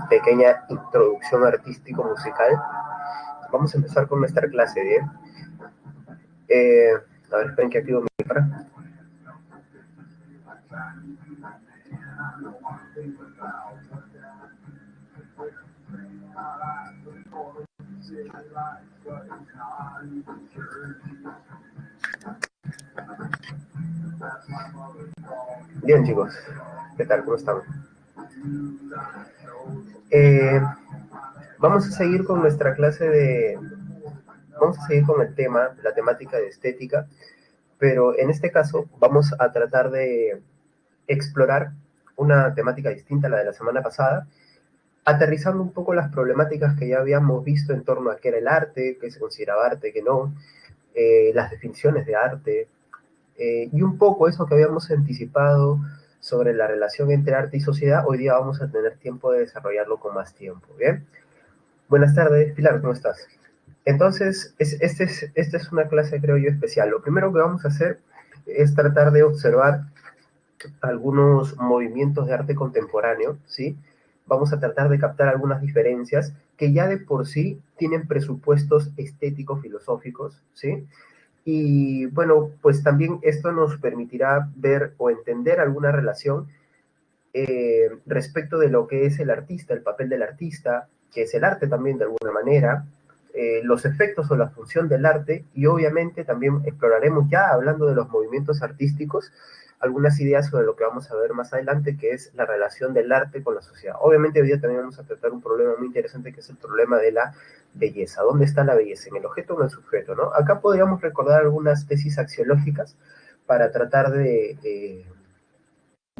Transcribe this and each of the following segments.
pequeña introducción artístico-musical. Vamos a empezar con nuestra clase, ¿bien? A ver, esperen que activo mi cámara. Bien, chicos, ¿qué tal? ¿Cómo están? Eh, Vamos a seguir con nuestra clase de... Vamos a seguir con el tema, la temática de estética, pero en este caso vamos a tratar de explorar una temática distinta a la de la semana pasada, aterrizando un poco las problemáticas que ya habíamos visto en torno a qué era el arte, qué se consideraba arte, qué no, las definiciones de arte, y un poco eso que habíamos anticipado sobre la relación entre arte y sociedad. Hoy día vamos a tener tiempo de desarrollarlo con más tiempo, ¿bien? Buenas tardes, Pilar, ¿cómo estás? Entonces, esta es una clase, creo yo, especial. Lo primero que vamos a hacer es tratar de observar algunos movimientos de arte contemporáneo, ¿sí? Vamos a tratar de captar algunas diferencias que ya de por sí tienen presupuestos estéticos, filosóficos, ¿sí? Y bueno, pues también esto nos permitirá ver o entender alguna relación respecto de lo que es el artista, el papel del artista, que es el arte también de alguna manera, los efectos o la función del arte, y obviamente también exploraremos, ya hablando de los movimientos artísticos, algunas ideas sobre lo que vamos a ver más adelante, que es la relación del arte con la sociedad. Obviamente hoy día también vamos a tratar un problema muy interesante, que es el problema de la belleza. ¿Dónde está la belleza? ¿En el objeto o en el sujeto? ¿No? Acá podríamos recordar algunas tesis axiológicas para tratar de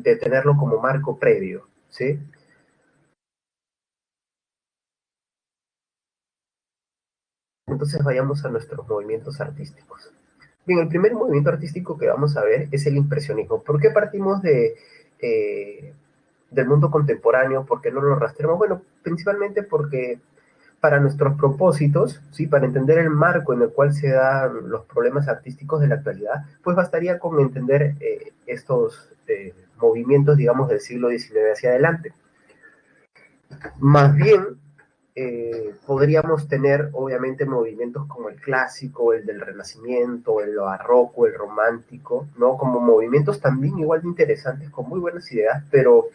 tenerlo como marco previo, ¿sí? Entonces vayamos a nuestros movimientos artísticos. Bien, el primer movimiento artístico que vamos a ver es el impresionismo. ¿Por qué partimos del mundo contemporáneo? ¿Por qué no lo rastreamos? Bueno, principalmente porque para nuestros propósitos, ¿sí? Para entender el marco en el cual se dan los problemas artísticos de la actualidad, pues bastaría con entender estos movimientos, digamos, del siglo XIX hacia adelante. Más bien, podríamos tener obviamente movimientos como el clásico, el del Renacimiento, el barroco, el romántico, ¿no? Como movimientos también igual de interesantes, con muy buenas ideas, pero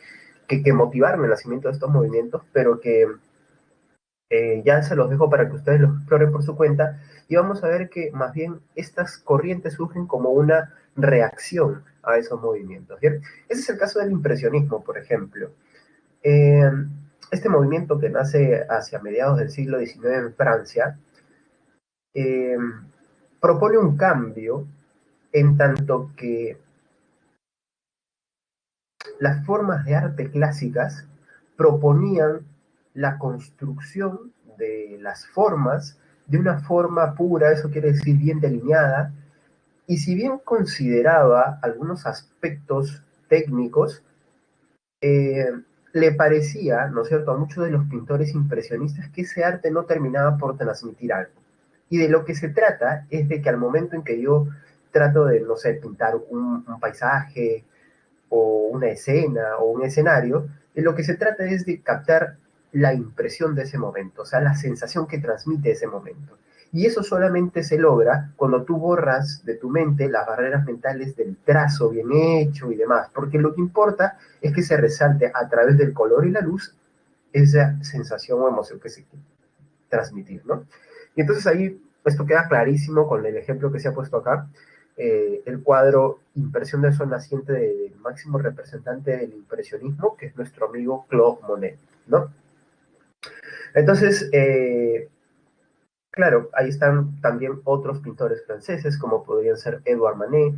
que motivaron el nacimiento de estos movimientos, pero que ya se los dejo para que ustedes los exploren por su cuenta, y vamos a ver que más bien estas corrientes surgen como una reacción a esos movimientos, ¿bien? Ese es el caso del impresionismo, por ejemplo. Eh, este movimiento que nace hacia mediados del siglo XIX en Francia eh, propone un cambio en tanto que las formas de arte clásicas proponían la construcción de las formas de una forma pura, eso quiere decir bien delineada, y si bien consideraba algunos aspectos técnicos, eh, le parecía, ¿no es cierto?, a muchos de los pintores impresionistas que ese arte no terminaba por transmitir algo. Y de lo que se trata es de que al momento en que yo trato de, no sé, pintar un paisaje o una escena o un escenario, de lo que se trata es de captar la impresión de ese momento, o sea, la sensación que transmite ese momento. Y eso solamente se logra cuando tú borras de tu mente las barreras mentales del trazo bien hecho y demás, porque lo que importa es que se resalte a través del color y la luz esa sensación o emoción que se quiere transmitir, ¿no? Y entonces ahí esto queda clarísimo con el ejemplo que se ha puesto acá, el cuadro Impresión del Sol Naciente del máximo representante del impresionismo, que es nuestro amigo Claude Monet, ¿no? Entonces, claro, ahí están también otros pintores franceses, como podrían ser Edouard Manet,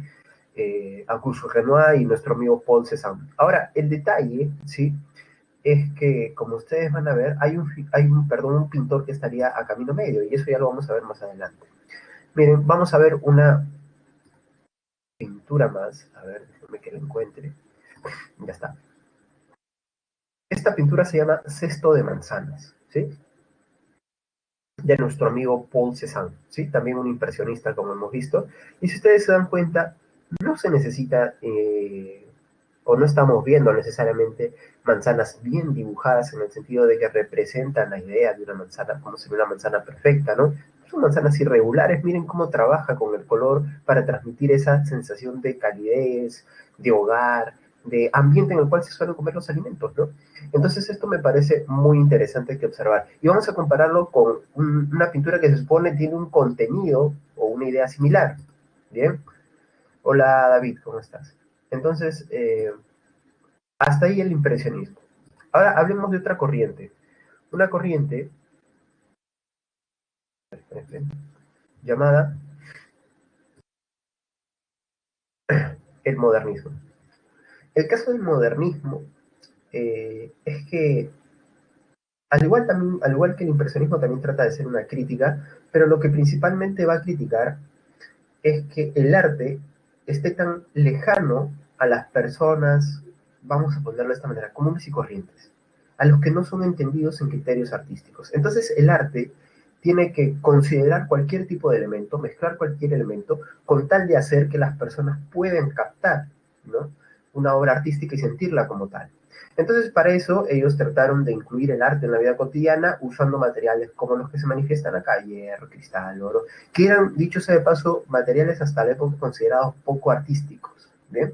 Auguste Renoir y nuestro amigo Paul Cézanne. Ahora, el detalle, ¿sí?, es que, como ustedes van a ver, perdón, un pintor que estaría a camino medio, y eso ya lo vamos a ver más adelante. Miren, vamos a ver una pintura más, a ver, déjenme que la encuentre, ya está. Esta pintura se llama Cesto de Manzanas, ¿sí? De nuestro amigo Paul Cézanne, ¿sí? También un impresionista, como hemos visto, y si ustedes se dan cuenta, no se necesita o no estamos viendo necesariamente manzanas bien dibujadas en el sentido de que representan la idea de una manzana, como si fuera una manzana perfecta, ¿no? Son manzanas irregulares, miren cómo trabaja con el color para transmitir esa sensación de calidez, de hogar, de ambiente en el cual se suelen comer los alimentos, ¿no? Entonces esto me parece muy interesante que observar. Y vamos a compararlo con una pintura que se supone tiene un contenido o una idea similar, ¿bien? Hola David, ¿cómo estás? Entonces, hasta ahí el impresionismo. Ahora hablemos de otra corriente. Una corriente llamada el modernismo. El caso del modernismo es que, al igual que el impresionismo, también trata de ser una crítica, pero lo que principalmente va a criticar es que el arte esté tan lejano a las personas, vamos a ponerlo de esta manera, comunes y corrientes, a los que no son entendidos en criterios artísticos. Entonces el arte tiene que considerar cualquier tipo de elemento, mezclar cualquier elemento, con tal de hacer que las personas puedan captar, ¿no?, una obra artística y sentirla como tal. Entonces, para eso, ellos trataron de incluir el arte en la vida cotidiana usando materiales como los que se manifiestan acá, hierro, cristal, oro, que eran, dicho sea de paso, materiales hasta la época considerados poco artísticos. ¿Bien?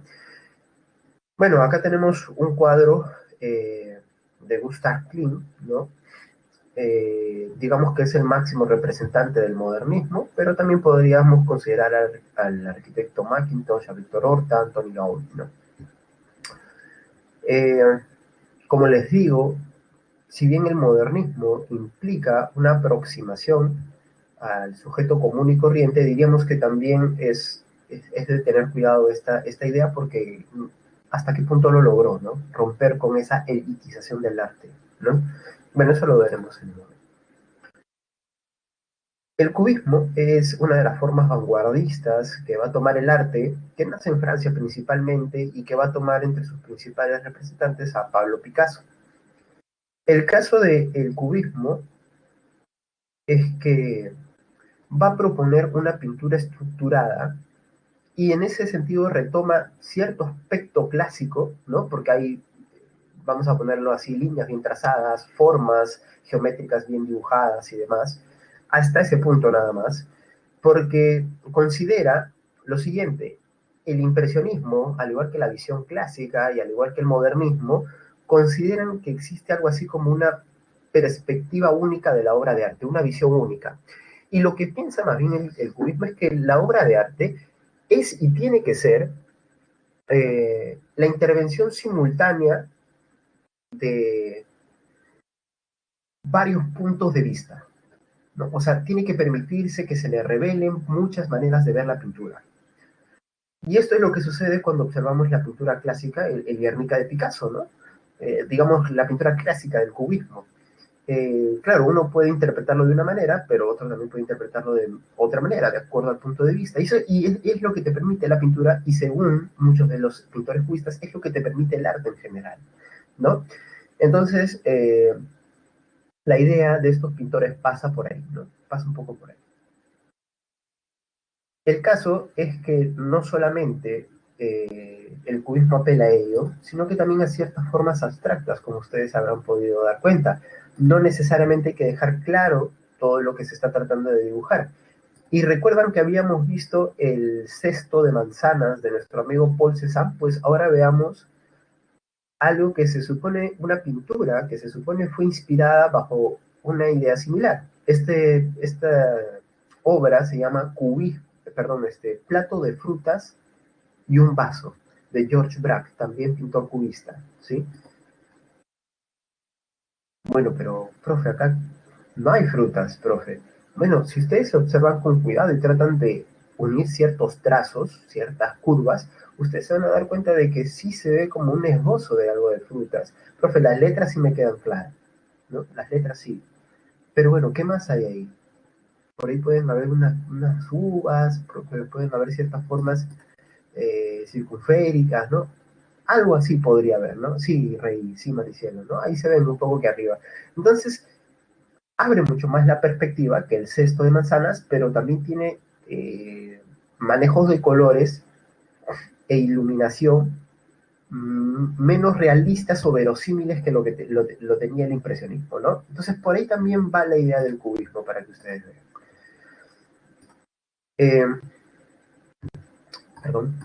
Bueno, acá tenemos un cuadro de Gustav Klimt, ¿no? Digamos que es el máximo representante del modernismo, pero también podríamos considerar al arquitecto Mackintosh, a Victor Horta, a Anthony Gaudí, ¿no? Eh, como les digo, si bien el modernismo implica una aproximación al sujeto común y corriente, diríamos que también es de tener cuidado esta idea porque hasta qué punto lo logró, ¿no? Romper con esa elitización del arte, ¿no? Bueno, eso lo veremos en un momento. El cubismo es una de las formas vanguardistas que va a tomar el arte, que nace en Francia principalmente, y que va a tomar entre sus principales representantes a Pablo Picasso. El caso del cubismo es que va a proponer una pintura estructurada y en ese sentido retoma cierto aspecto clásico, ¿no? Porque hay, vamos a ponerlo así, líneas bien trazadas, formas geométricas bien dibujadas y demás, hasta ese punto nada más, porque considera lo siguiente: el impresionismo, al igual que la visión clásica y al igual que el modernismo, consideran que existe algo así como una perspectiva única de la obra de arte, una visión única. Y lo que piensa más bien el cubismo es que la obra de arte es y tiene que ser la intervención simultánea de varios puntos de vista, ¿no? O sea, tiene que permitirse que se le revelen muchas maneras de ver la pintura. Y esto es lo que sucede cuando observamos la pintura clásica, el Guernica de Picasso, ¿no? Digamos, la pintura clásica del cubismo. Claro, uno puede interpretarlo de una manera, pero otro también puede interpretarlo de otra manera, de acuerdo al punto de vista. Y es lo que te permite la pintura, y según muchos de los pintores cubistas, es lo que te permite el arte en general, ¿no? Entonces, la idea de estos pintores pasa por ahí, ¿no? Pasa un poco por ahí. El caso es que no solamente el cubismo apela a ello, sino que también a ciertas formas abstractas, como ustedes habrán podido dar cuenta. No necesariamente hay que dejar claro todo lo que se está tratando de dibujar. Y recuerdan que habíamos visto el cesto de manzanas de nuestro amigo Paul Cézanne, pues ahora veamos algo que se supone, una pintura que se supone fue inspirada bajo una idea similar. Esta obra se llama Plato de frutas y un vaso, de George Braque, también pintor cubista, ¿sí? Bueno, pero, profe, acá no hay frutas, profe. Bueno, si ustedes observan con cuidado y tratan de unir ciertos trazos, ciertas curvas, ustedes se van a dar cuenta de que sí se ve como un esbozo de algo de frutas. Profe, las letras sí me quedan claras, ¿no? Las letras sí. Pero bueno, ¿qué más hay ahí? Por ahí pueden haber unas uvas, pueden haber ciertas formas circunféricas, ¿no? Algo así podría haber, ¿no? Sí, Rey, sí, Maricielo, ¿no? Ahí se ven un poco que arriba. Entonces, abre mucho más la perspectiva que el cesto de manzanas, pero también tiene manejos de colores e iluminación menos realistas o verosímiles que lo tenía el impresionismo, ¿no? Entonces, por ahí también va la idea del cubismo, para que ustedes vean. Eh, perdón.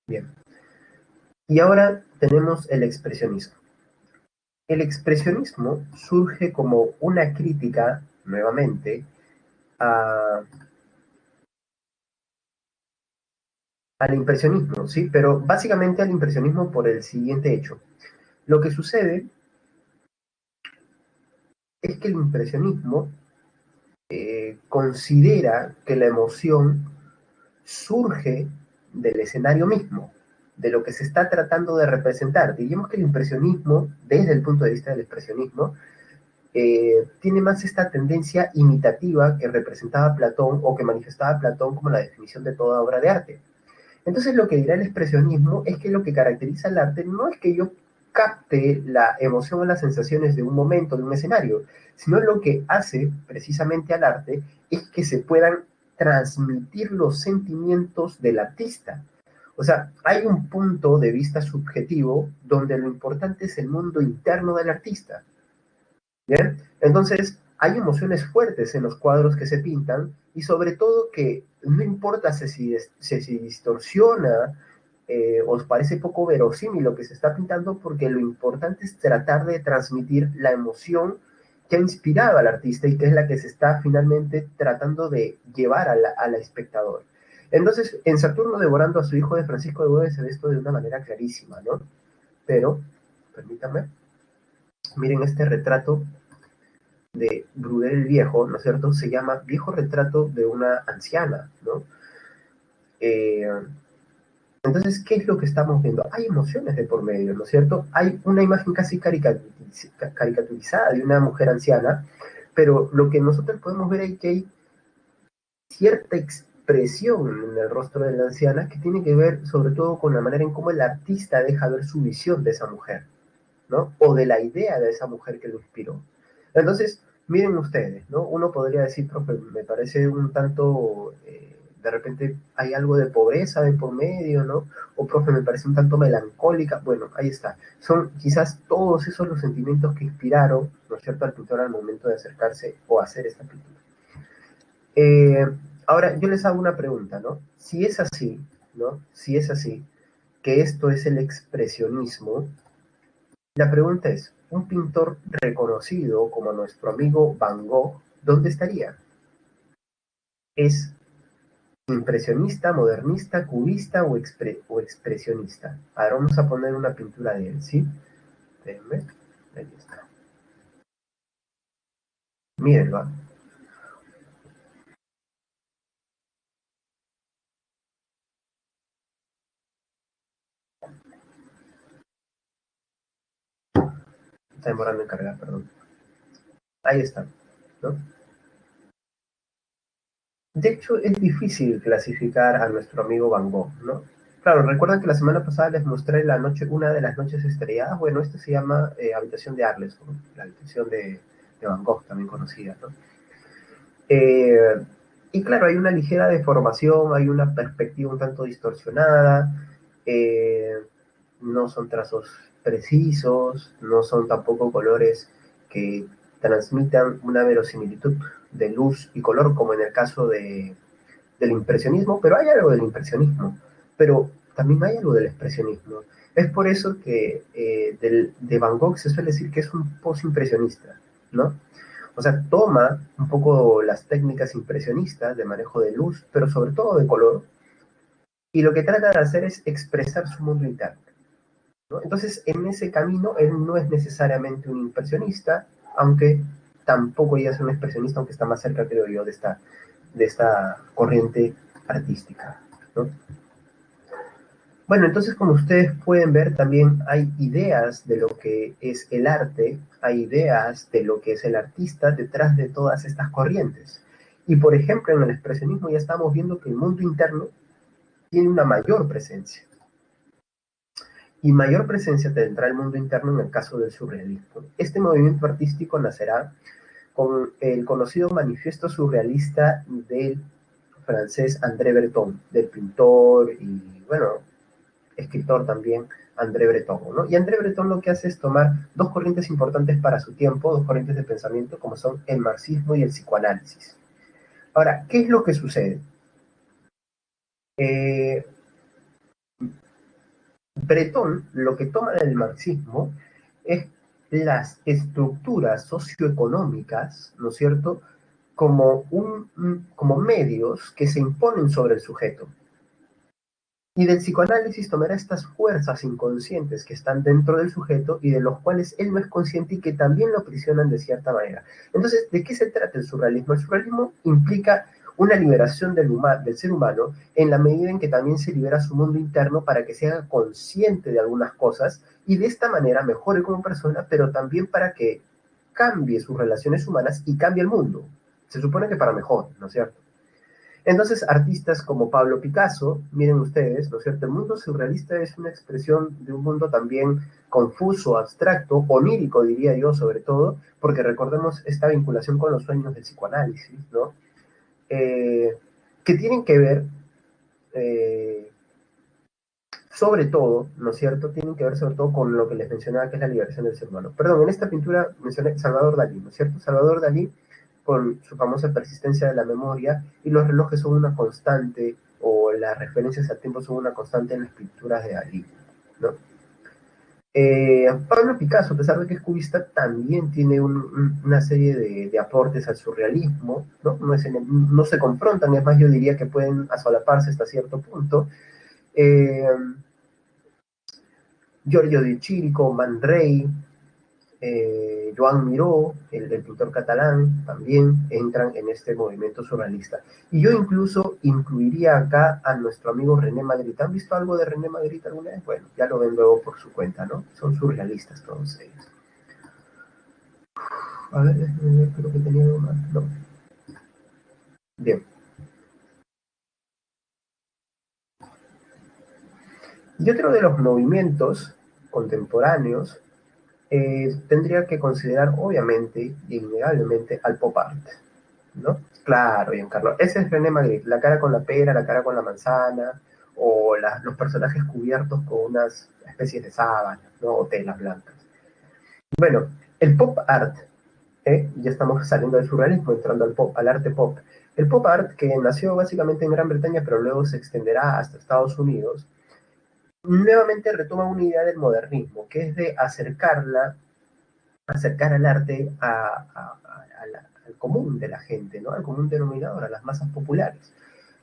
Bien. Y ahora tenemos el expresionismo. El expresionismo surge como una crítica, nuevamente, a, al impresionismo, ¿sí? Pero básicamente al impresionismo por el siguiente hecho. Lo que sucede es que el impresionismo considera que la emoción surge del escenario mismo, de lo que se está tratando de representar. Digamos que el impresionismo, desde el punto de vista del expresionismo, tiene más esta tendencia imitativa que representaba Platón o que manifestaba Platón como la definición de toda obra de arte. Entonces lo que dirá el expresionismo es que lo que caracteriza el arte no es que yo capte la emoción o las sensaciones de un momento, de un escenario, sino lo que hace precisamente al arte es que se puedan transmitir los sentimientos del artista. O sea, hay un punto de vista subjetivo donde lo importante es el mundo interno del artista. ¿Bien? Entonces, hay emociones fuertes en los cuadros que se pintan y sobre todo que no importa si distorsiona os parece poco verosímil lo que se está pintando, porque lo importante es tratar de transmitir la emoción que ha inspirado al artista y que es la que se está finalmente tratando de llevar al espectador. Entonces, en Saturno devorando a su hijo de Francisco de Godoy se ve esto de una manera clarísima, ¿no? Pero, permítanme, miren este retrato de Brudel el Viejo, ¿no es cierto? Se llama Viejo retrato de una anciana, ¿no? Eh, entonces, ¿qué es lo que estamos viendo? Hay emociones de por medio, ¿no es cierto? Hay una imagen casi caricaturizada de una mujer anciana, pero lo que nosotros podemos ver es que hay cierta expresión en el rostro de la anciana que tiene que ver sobre todo con la manera en cómo el artista deja ver su visión de esa mujer, ¿no? O de la idea de esa mujer que lo inspiró. Entonces, miren ustedes, ¿no? Uno podría decir, profe, me parece un tanto, de repente hay algo de pobreza de por medio, ¿no? O profe, me parece un tanto melancólica. Bueno, ahí está. Son quizás todos esos los sentimientos que inspiraron, ¿no es cierto?, al pintor al momento de acercarse o hacer esta pintura. Eh, ahora, yo les hago una pregunta, ¿no? Si es así, ¿no? Si es así, que esto es el expresionismo, la pregunta es, un pintor reconocido como nuestro amigo Van Gogh, ¿dónde estaría? ¿Es impresionista, modernista, cubista o expresionista? Ahora vamos a poner una pintura de él, ¿sí? Déjenme, ahí está. Mírenlo. Está demorando en cargar, perdón. Ahí está, ¿no? De hecho, es difícil clasificar a nuestro amigo Van Gogh, ¿no? Claro, recuerdan que la semana pasada les mostré una de las noches estrelladas. Bueno, esto se llama Habitación de Arles, ¿no? La habitación de Van Gogh, también conocida, ¿no? Eh, y claro, hay una ligera deformación, hay una perspectiva un tanto distorsionada, eh, no son trazos precisos, no son tampoco colores que transmitan una verosimilitud de luz y color como en el caso del impresionismo, pero hay algo del impresionismo, pero también hay algo del expresionismo. Es por eso que de Van Gogh se suele decir que es un posimpresionista, ¿no? O sea, toma un poco las técnicas impresionistas de manejo de luz, pero sobre todo de color, y lo que trata de hacer es expresar su mundo interno, ¿no? Entonces, en ese camino, él no es necesariamente un impresionista, aunque tampoco ya es un expresionista, aunque está más cerca, creo yo, de esta corriente artística, ¿no? Bueno, entonces como ustedes pueden ver, también hay ideas de lo que es el arte, hay ideas de lo que es el artista detrás de todas estas corrientes. Y por ejemplo, en el expresionismo ya estamos viendo que el mundo interno tiene una mayor presencia. Y mayor presencia tendrá el mundo interno en el caso del surrealismo. Este movimiento artístico nacerá con el conocido manifiesto surrealista del francés André Breton, del pintor y, bueno, escritor también André Breton, ¿no? Y André Breton lo que hace es tomar dos corrientes importantes para su tiempo, dos corrientes de pensamiento, como son el marxismo y el psicoanálisis. Ahora, ¿qué es lo que sucede? Eh, Breton lo que toma del marxismo es las estructuras socioeconómicas, ¿no es cierto?, como medios que se imponen sobre el sujeto. Y del psicoanálisis tomará estas fuerzas inconscientes que están dentro del sujeto y de los cuales él no es consciente y que también lo aprisionan de cierta manera. Entonces, ¿de qué se trata el surrealismo? El surrealismo implica una liberación del ser humano en la medida en que también se libera su mundo interno para que se haga consciente de algunas cosas y de esta manera mejore como persona, pero también para que cambie sus relaciones humanas y cambie el mundo. Se supone que para mejor, ¿no es cierto? Entonces, artistas como Pablo Picasso, miren ustedes, ¿no es cierto? El mundo surrealista es una expresión de un mundo también confuso, abstracto, onírico, diría yo, sobre todo, porque recordemos esta vinculación con los sueños del psicoanálisis, ¿no? Que tienen que ver, eh, sobre todo, ¿no es cierto? Tienen que ver sobre todo con lo que les mencionaba, que es la liberación del ser humano. Perdón, en esta pintura mencioné Salvador Dalí, ¿no es cierto? Salvador Dalí con su famosa persistencia de la memoria, y los relojes son una constante, o las referencias al tiempo son una constante en las pinturas de Dalí, ¿no? Pablo Picasso, a pesar de que es cubista, también tiene una serie de aportes al surrealismo, ¿no? No se confrontan, es más, yo diría que pueden asolaparse hasta cierto punto. Eh, Giorgio de Chirico, Man Ray, Joan Miró, el pintor catalán, también entran en este movimiento surrealista. Y yo incluso incluiría acá a nuestro amigo René Magritte. ¿Han visto algo de René Magritte alguna vez? Bueno, ya lo ven luego por su cuenta, ¿no? Son surrealistas todos ellos. A ver, creo que tenía algo más. No. Bien. Y otro de los movimientos contemporáneos tendría que considerar, obviamente, innegablemente, al pop art, ¿no? Claro, Giancarlo. Ese es René Magritte, la cara con la pera, la cara con la manzana, o los personajes cubiertos con unas especies de sábanas, ¿no? O telas blancas. Bueno, el pop art, ya estamos saliendo del surrealismo, entrando al arte pop. El pop art, que nació básicamente en Gran Bretaña, pero luego se extenderá hasta Estados Unidos, nuevamente retoma una idea del modernismo, que es de acercar al arte al común de la gente, ¿no? Al común denominador, a las masas populares.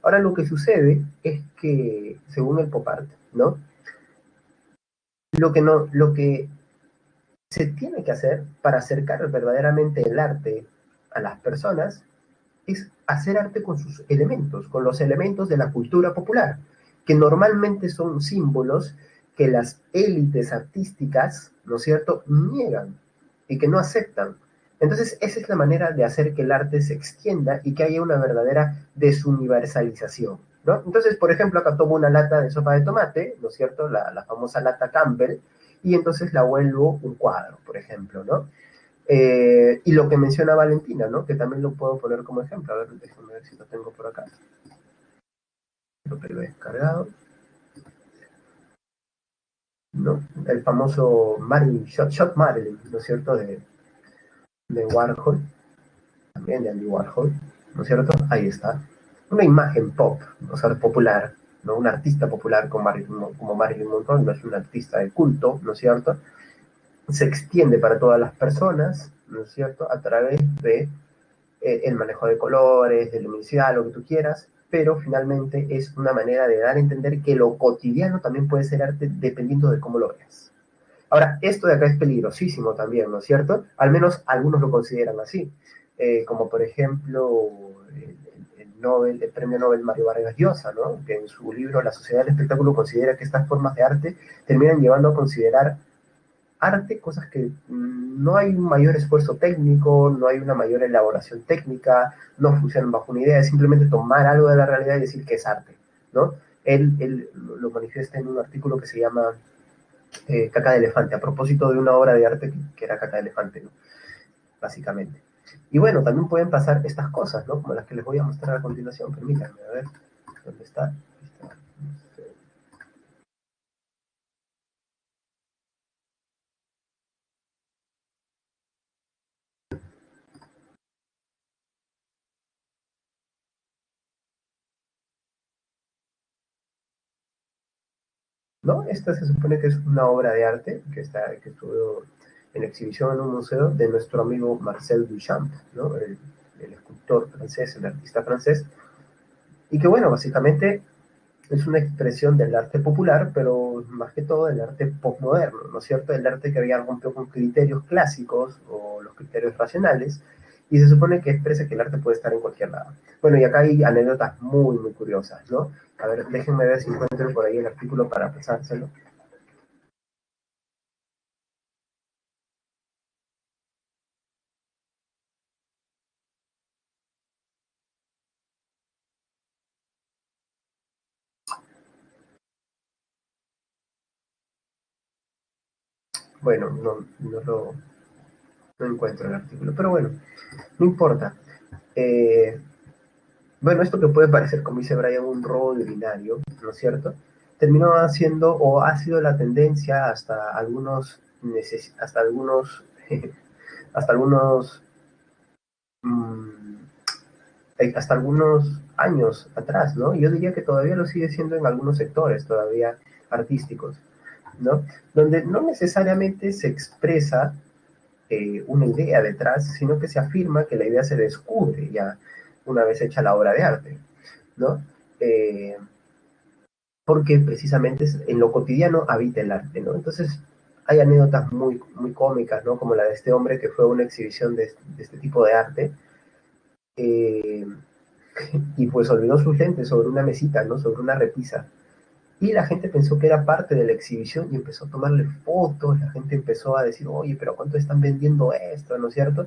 Ahora lo que sucede es que, según el pop art, ¿no? Lo que se tiene que hacer para acercar verdaderamente el arte a las personas es hacer arte con sus elementos, con los elementos de la cultura popular, que normalmente son símbolos que las élites artísticas, ¿no es cierto?, niegan y que no aceptan. Entonces, esa es la manera de hacer que el arte se extienda y que haya una verdadera desuniversalización, ¿no? Entonces, por ejemplo, acá tomo una lata de sopa de tomate, ¿no es cierto?, la famosa lata Campbell, y entonces la vuelvo un cuadro, por ejemplo, ¿no? Y lo que menciona Valentina, ¿no? Que también lo puedo poner como ejemplo. A ver, déjame ver si lo tengo por acá. Lo que lo he descargado. ¿No? El famoso Shot Marilyn, ¿no es cierto? De Warhol, también de Andy Warhol, ¿no es cierto? Ahí está. Una imagen pop, o sea, popular, ¿no? Un artista popular como Marilyn Monroe, no es un artista de culto, ¿no es cierto? Se extiende para todas las personas, ¿no es cierto? A través de el manejo de colores, de luminosidad, lo que tú quieras, pero finalmente es una manera de dar a entender que lo cotidiano también puede ser arte dependiendo de cómo lo veas. Ahora, esto de acá es peligrosísimo también, ¿no es cierto? Al menos algunos lo consideran así, como por ejemplo el premio Nobel Mario Vargas Llosa, ¿no? Que en su libro La sociedad del espectáculo considera que estas formas de arte terminan llevando a considerar arte, cosas que no hay un mayor esfuerzo técnico, no hay una mayor elaboración técnica, no funcionan bajo una idea, es simplemente tomar algo de la realidad y decir que es arte, ¿no? Él lo manifiesta en un artículo que se llama Caca de Elefante, a propósito de una obra de arte que era Caca de Elefante, ¿no? Básicamente. Y bueno, también pueden pasar estas cosas, ¿no? Como las que les voy a mostrar a continuación. Permítanme, a ver, ¿dónde está? Aquí está. ¿No? Esta se supone que es una obra de arte que estuvo en exhibición en un museo de nuestro amigo Marcel Duchamp, ¿no? El escultor francés, el artista francés, y que bueno, básicamente es una expresión del arte popular, pero más que todo del arte postmoderno, ¿no es cierto? El arte que había rompido con criterios clásicos o los criterios racionales, y se supone que expresa que el arte puede estar en cualquier lado. Bueno, y acá hay anécdotas muy, muy curiosas, ¿no? A ver, déjenme ver si encuentro por ahí el artículo para pasárselo. Bueno, no encuentro el artículo, pero bueno, no importa. Eh, bueno, esto que puede parecer, como dice Brian, un robo de binario, ¿no es cierto? Terminó haciendo o ha sido la tendencia hasta algunos, hasta algunos, mmm, hasta algunos años atrás, ¿no? Yo diría que todavía lo sigue siendo en algunos sectores todavía artísticos, ¿no? Donde no necesariamente se expresa una idea detrás, sino que se afirma que la idea se descubre ya una vez hecha la obra de arte, ¿no? Eh, porque precisamente en lo cotidiano habita el arte, ¿no? Entonces, hay anécdotas muy, muy cómicas, ¿no? Como la de este hombre que fue a una exhibición de este tipo de arte, eh, y pues olvidó sus lentes sobre una mesita, ¿no? Sobre una repisa. Y la gente pensó que era parte de la exhibición y empezó a tomarle fotos, la gente empezó a decir, oye, pero ¿cuánto están vendiendo esto? ¿No es cierto?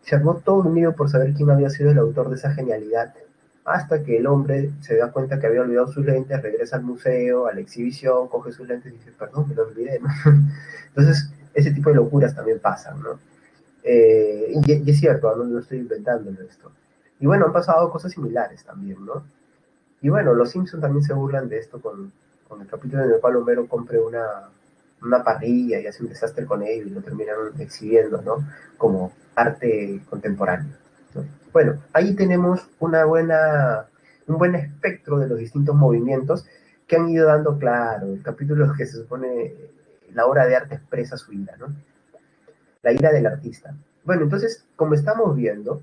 Se armó todo un lío por saber quién había sido el autor de esa genialidad, hasta que el hombre se da cuenta que había olvidado sus lentes, regresa al museo, a la exhibición, coge sus lentes y dice, perdón, me lo olvidé, ¿no? Entonces, ese tipo de locuras también pasan, ¿no? Y es cierto, no estoy inventando esto. Y bueno, han pasado cosas similares también, ¿no? Y bueno, los Simpsons también se burlan de esto con el capítulo en el cual Homero compre una parrilla y hace un desastre con ello y lo terminan exhibiendo, ¿no? Como arte contemporáneo, ¿no? Bueno, ahí tenemos un buen espectro de los distintos movimientos que han ido dando, claro, el capítulo que se supone la obra de arte expresa su ira, ¿no? La ira del artista. Bueno, entonces, como estamos viendo,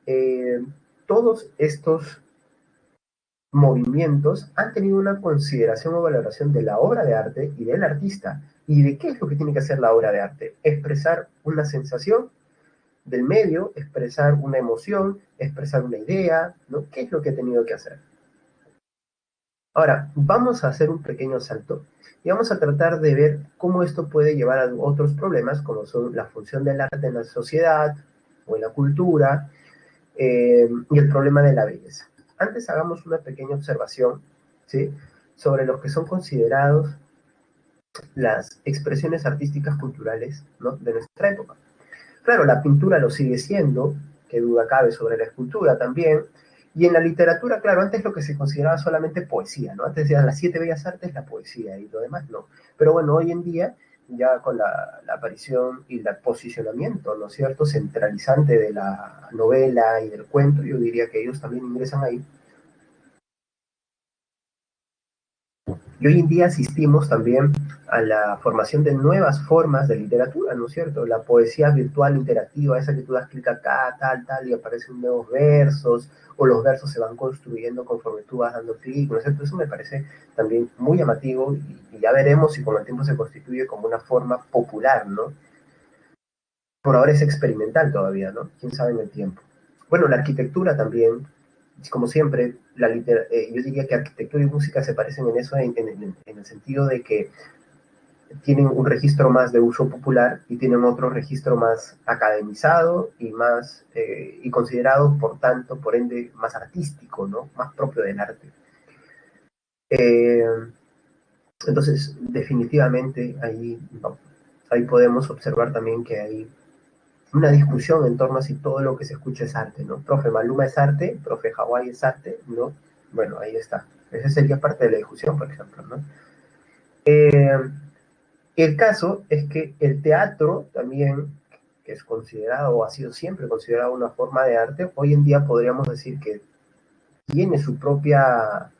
eh, todos estos movimientos han tenido una consideración o valoración de la obra de arte y del artista. ¿Y de qué es lo que tiene que hacer la obra de arte? Expresar una sensación del medio, expresar una emoción, expresar una idea, ¿no? ¿Qué es lo que ha tenido que hacer? Ahora, vamos a hacer un pequeño salto y vamos a tratar de ver cómo esto puede llevar a otros problemas, como son la función del arte en la sociedad o en la cultura, y el problema de la belleza. Antes hagamos una pequeña observación, ¿sí? Sobre lo que son considerados las expresiones artísticas culturales, ¿no? De nuestra época. Claro, la pintura lo sigue siendo, qué duda cabe sobre la escultura también, y en la literatura, claro, antes lo que se consideraba solamente poesía, ¿no? Antes eran las siete bellas artes, la poesía y lo demás no. Pero bueno, hoy en día, ya con la aparición y el posicionamiento, ¿no es cierto?, centralizante de la novela y del cuento, yo diría que ellos también ingresan ahí. Y hoy en día asistimos también a la formación de nuevas formas de literatura, ¿no es cierto? La poesía virtual interactiva, esa que tú das clic acá, tal, tal, y aparecen nuevos versos, o los versos se van construyendo conforme tú vas dando clic, ¿no es cierto? Eso me parece también muy llamativo y ya veremos si con el tiempo se constituye como una forma popular, ¿no? Por ahora es experimental todavía, ¿no? Quién sabe en el tiempo. Bueno, la arquitectura también, como siempre, yo diría que arquitectura y música se parecen en eso, en el sentido de que tienen un registro más de uso popular y tienen otro registro más academizado y más y considerado, por tanto, por ende, más artístico, ¿no? Más propio del arte. Eh, entonces, definitivamente, ahí podemos observar también que hay una discusión en torno a si todo lo que se escucha es arte, ¿no? Profe, Maluma es arte, profe, Hawái es arte, ¿no? Bueno, ahí está. Esa sería parte de la discusión, por ejemplo, ¿no? El caso es que el teatro también, que es considerado o ha sido siempre considerado una forma de arte, hoy en día podríamos decir que tiene su propia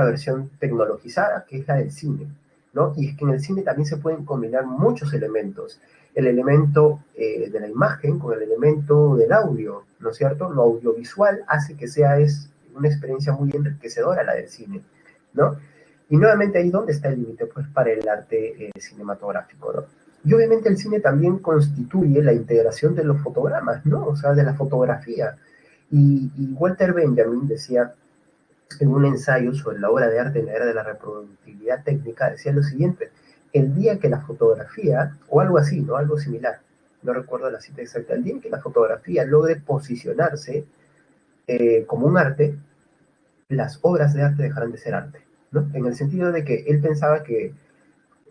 versión tecnologizada, que es la del cine, ¿no? Y es que en el cine también se pueden combinar muchos elementos. El elemento de la imagen con el elemento del audio, ¿no es cierto? Lo audiovisual hace que es una experiencia muy enriquecedora la del cine, ¿no? Y nuevamente ahí dónde está el límite, pues, para el arte cinematográfico, ¿no? Y obviamente el cine también constituye la integración de los fotogramas, ¿no? O sea, de la fotografía. Y Walter Benjamin decía en un ensayo sobre la obra de arte en la era de la reproductibilidad técnica, decía lo siguiente: el día que la fotografía, o algo así, ¿no? Algo similar, no recuerdo la cita exacta, el día en que la fotografía logre posicionarse como un arte, las obras de arte dejarán de ser arte, ¿no? En el sentido de que él pensaba que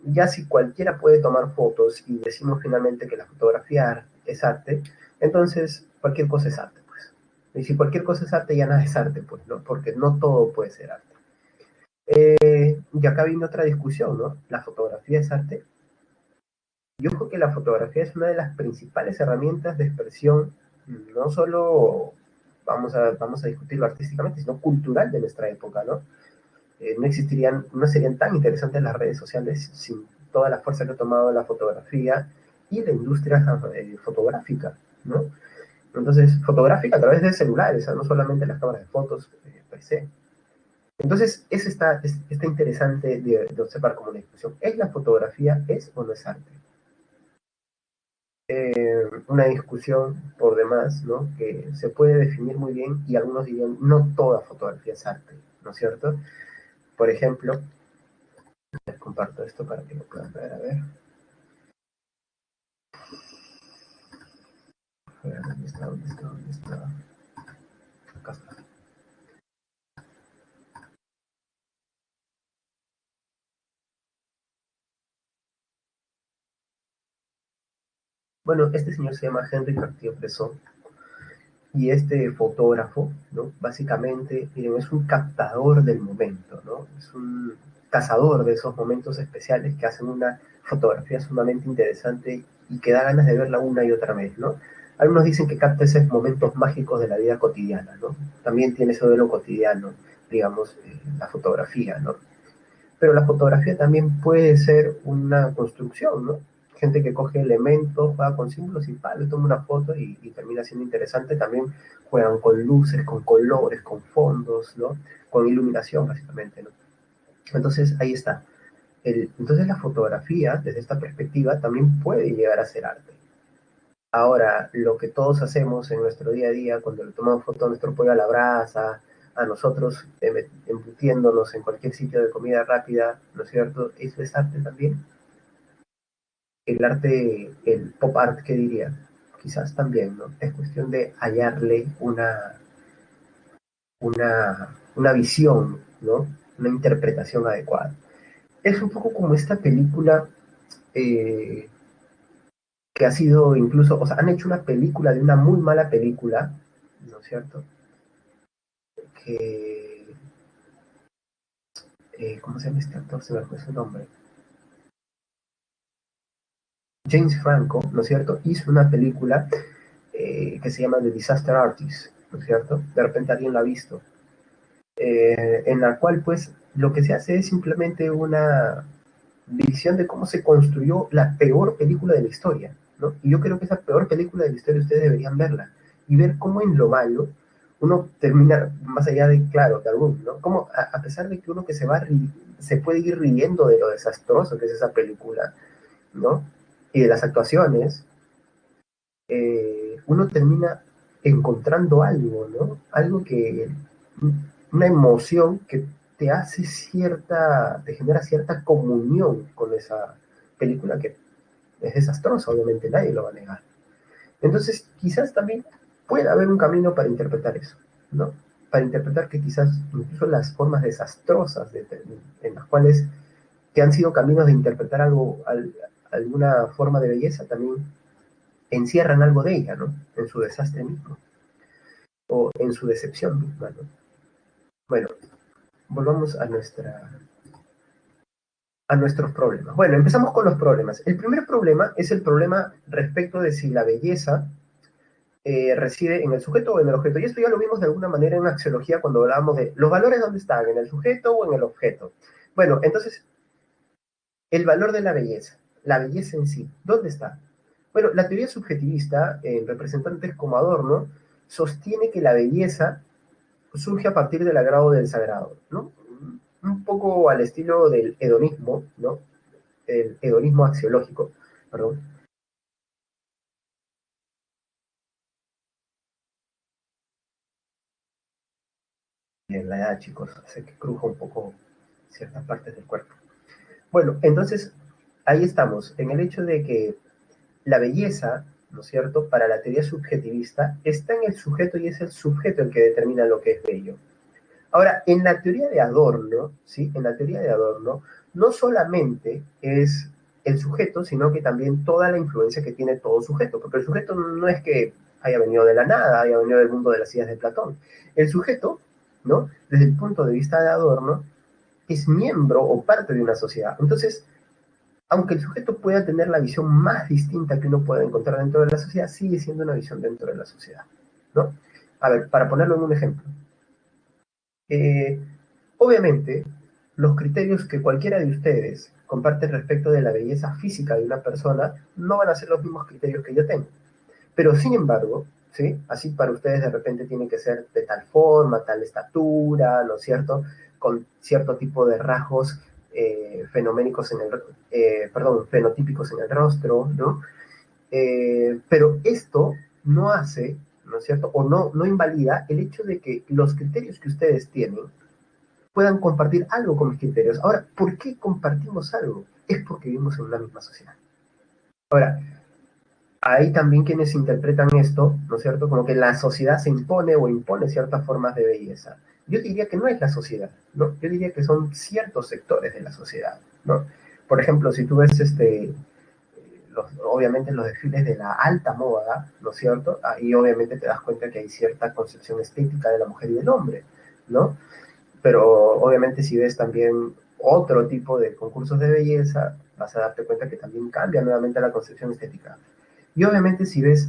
ya si cualquiera puede tomar fotos y decimos finalmente que la fotografía es arte, entonces cualquier cosa es arte, pues. Y si cualquier cosa es arte, ya nada es arte, pues, ¿no? Porque no todo puede ser arte. Y acá viene otra discusión, ¿no? ¿La fotografía es arte? Yo creo que la fotografía es una de las principales herramientas de expresión, no solo vamos a discutirlo artísticamente, sino cultural de nuestra época, ¿no? No serían tan interesantes las redes sociales sin toda la fuerza que ha tomado la fotografía y la industria fotográfica, ¿no? Entonces, fotográfica a través de celulares, ¿no? No solamente las cámaras de fotos per se. Entonces, eso está interesante de observar como una discusión. ¿Es la fotografía, es o no es arte? Una discusión por demás, ¿no? Que se puede definir muy bien y algunos dirían, no toda fotografía es arte, ¿no es cierto? Por ejemplo, les comparto esto para que lo puedan ver, a ver, ¿dónde está? ¿Dónde está? ¿Dónde está? Acá está. Bueno, este señor se llama Henry Cartier-Bresson y este fotógrafo, ¿no? Básicamente, miren, es un captador del momento, ¿no? Es un cazador de esos momentos especiales que hacen una fotografía sumamente interesante y que da ganas de verla una y otra vez, ¿no? Algunos dicen que capta esos momentos mágicos de la vida cotidiana, ¿no? También tiene eso de lo cotidiano, digamos, la fotografía, ¿no? Pero la fotografía también puede ser una construcción, ¿no? Gente que coge elementos, juega con símbolos y le toma una foto y termina siendo interesante. También juegan con luces, con colores, con fondos, ¿no? Con iluminación, básicamente, ¿no? Entonces, ahí está. Entonces, la fotografía, desde esta perspectiva, también puede llegar a ser arte. Ahora, lo que todos hacemos en nuestro día a día, cuando le tomamos foto a nuestro pollo a la brasa, a nosotros embutiéndonos en cualquier sitio de comida rápida, ¿no es cierto? Eso es arte también. El arte, el pop art, ¿qué diría? Quizás también, ¿no? Es cuestión de hallarle una visión, ¿no? Una interpretación adecuada. Es un poco como esta película eh, que ha sido incluso, o sea, han hecho una película de una muy mala película, ¿no es cierto? Que, ¿cómo se llama este actor? Se me fue su nombre. James Franco, ¿no es cierto? Hizo una película que se llama The Disaster Artist, ¿no es cierto? De repente alguien la ha visto. En la cual, pues, lo que se hace es simplemente una visión de cómo se construyó la peor película de la historia, ¿no? Y yo creo que esa peor película de la historia ustedes deberían verla y ver cómo en lo malo uno termina, más allá de, claro, de algún, ¿no? Como a pesar de que uno que se puede ir riendo de lo desastroso que es esa película, ¿no? Y de las actuaciones, uno termina encontrando algo, ¿no? Algo que, una emoción que te genera cierta comunión con esa película que es desastrosa, obviamente nadie lo va a negar. Entonces, quizás también puede haber un camino para interpretar eso, ¿no? Para interpretar que quizás incluso las formas desastrosas en las cuales que han sido caminos de interpretar algo, alguna forma de belleza, también encierran algo de ella, ¿no? En su desastre mismo, o en su decepción misma, ¿no? Bueno, volvamos a nuestros problemas. Bueno, empezamos con los problemas. El primer problema es el problema respecto de si la belleza reside en el sujeto o en el objeto. Y esto ya lo vimos de alguna manera en axiología cuando hablábamos de los valores, ¿dónde están? ¿En el sujeto o en el objeto? Bueno, entonces, el valor de la belleza en sí, ¿dónde está? Bueno, la teoría subjetivista, en representantes como Adorno, sostiene que la belleza surge a partir del agrado del sagrado, ¿no? Un poco al estilo del hedonismo, ¿no? El hedonismo axiológico, perdón. En la edad, chicos, hace que cruja un poco ciertas partes del cuerpo. Bueno, entonces, ahí estamos, en el hecho de que la belleza, ¿no es cierto?, para la teoría subjetivista, está en el sujeto y es el sujeto el que determina lo que es bello. Ahora, en la teoría de Adorno, ¿sí? En la teoría de Adorno, no solamente es el sujeto, sino que también toda la influencia que tiene todo sujeto, porque el sujeto no es que haya venido de la nada, haya venido del mundo de las ideas de Platón. El sujeto, ¿no? Desde el punto de vista de Adorno, es miembro o parte de una sociedad. Entonces, aunque el sujeto pueda tener la visión más distinta que uno puede encontrar dentro de la sociedad, sigue siendo una visión dentro de la sociedad, ¿no? A ver, para ponerlo en un ejemplo. Eh, Obviamente, los criterios que cualquiera de ustedes comparte respecto de la belleza física de una persona no van a ser los mismos criterios que yo tengo. Pero sin embargo, ¿sí? Así para ustedes de repente tiene que ser de tal forma, tal estatura, ¿no es cierto? Con cierto tipo de rasgos fenoménicos en el, perdón, fenotípicos en el rostro, ¿no? Pero esto no hace, ¿no es cierto? O no invalida el hecho de que los criterios que ustedes tienen puedan compartir algo con mis criterios. Ahora, ¿por qué compartimos algo? Es porque vivimos en una misma sociedad. Ahora, hay también quienes interpretan esto, ¿no es cierto? Como que la sociedad se impone o impone ciertas formas de belleza. Yo diría que no es la sociedad, ¿no? Yo diría que son ciertos sectores de la sociedad, ¿no? Por ejemplo, si tú ves obviamente los desfiles de la alta moda, ¿no es cierto? Ahí obviamente te das cuenta que hay cierta concepción estética de la mujer y del hombre, ¿no? Pero obviamente si ves también otro tipo de concursos de belleza, vas a darte cuenta que también cambia nuevamente la concepción estética. Y obviamente si ves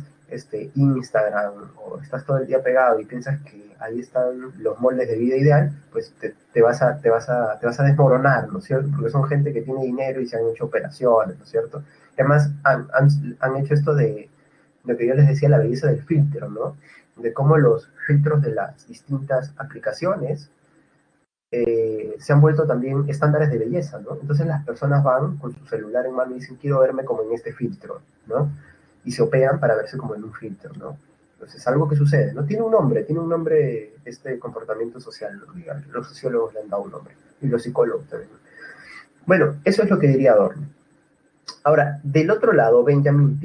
Instagram o estás todo el día pegado y piensas que ahí están los moldes de vida ideal, pues te vas a desmoronar, ¿no es cierto? Porque son gente que tiene dinero y se han hecho operaciones, ¿no es cierto? Y además han hecho esto de lo que yo les decía, la belleza del filtro, ¿no? De cómo los filtros de las distintas aplicaciones se han vuelto también estándares de belleza, ¿no? Entonces las personas van con su celular en mano y dicen, quiero verme como en este filtro, ¿no? Y se opean para verse como en un filtro, ¿no? Entonces es algo que sucede, ¿no? Tiene un nombre este comportamiento social, ¿no? Digamos, los sociólogos le han dado un nombre, y los psicólogos también. Bueno, eso es lo que diría Adorno. Ahora, del otro lado, Benjamin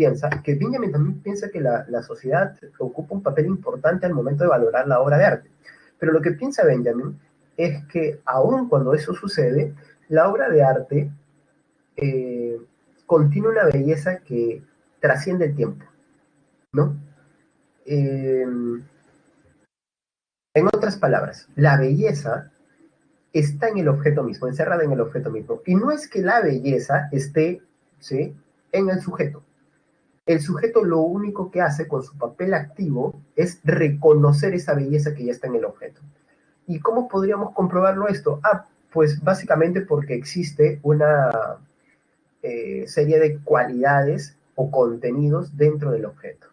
también piensa que la sociedad ocupa un papel importante al momento de valorar la obra de arte. Pero lo que piensa Benjamin es que aun cuando eso sucede, la obra de arte eh, contiene una belleza que trasciende el tiempo, ¿no? Eh, en otras palabras, la belleza está en el objeto mismo, encerrada en el objeto mismo. Y no es que la belleza esté, ¿sí?, en el sujeto. El sujeto lo único que hace con su papel activo es reconocer esa belleza que ya está en el objeto. ¿Y cómo podríamos comprobarlo esto? Ah, pues básicamente porque existe una serie de cualidades o contenidos dentro del objeto.